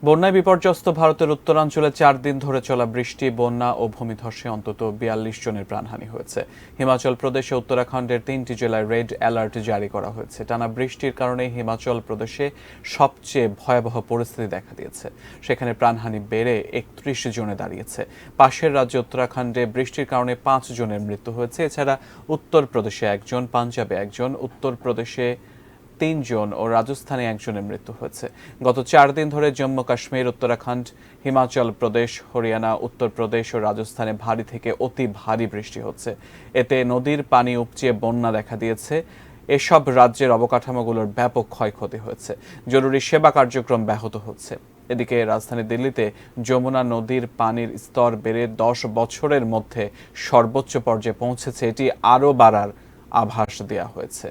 বন্যায় বিপর্যস্ত ভারতের উত্তরাঞ্চলে 4 দিন ধরে চলা বৃষ্টি, বন্যা ও ভূমিধসে অন্তত 42 জনের প্রাণহানি হয়েছে। হিমাচল প্রদেশে উত্তরাখণ্ডের 3টি জেলায় রেড অ্যালার্ট জারি করা হয়েছে। টানা বৃষ্টির কারণে হিমাচল প্রদেশে সবচেয়ে ভয়াবহ পরিস্থিতি দেখা দিয়েছে। সেখানে প্রাণহানি বেড়ে 31 জনে দাঁড়িয়েছে। পাশের রাজ্য উত্তরাখণ্ডে বৃষ্টির কারণে 5 জনের মৃত্যু হয়েছে। এছাড়া উত্তরপ্রদেশে 1 জন, পাঞ্জাবে 1 জন, উত্তরপ্রদেশে 3 জন ও রাজস্থানে 1 জনের মৃত্যু হয়েছে। গত 4 দিন ধরে জম্মু কাশ্মীর, উত্তরাখণ্ড, হিমাচল প্রদেশ, হরিয়ানা, উত্তরপ্রদেশ ও রাজস্থানে ভারী থেকে অতি ভারী বৃষ্টি হচ্ছে। এতে নদীর পানি উপচে বন্যা দেখা দিয়েছে। এসব রাজ্যের অবকাঠামোগুলোর ব্যাপক ক্ষয়ক্ষতি হয়েছে। জরুরি সেবা কার্যক্রম ব্যাহত হচ্ছে। এদিকে রাজধানী দিল্লিতে যমুনা নদীর পানির স্তর বেড়ে 10 বছরের মধ্যে সর্বোচ্চ পর্যায়ে পৌঁছেছে। এটি আরও বাড়ার আভাস দেওয়া হয়েছে।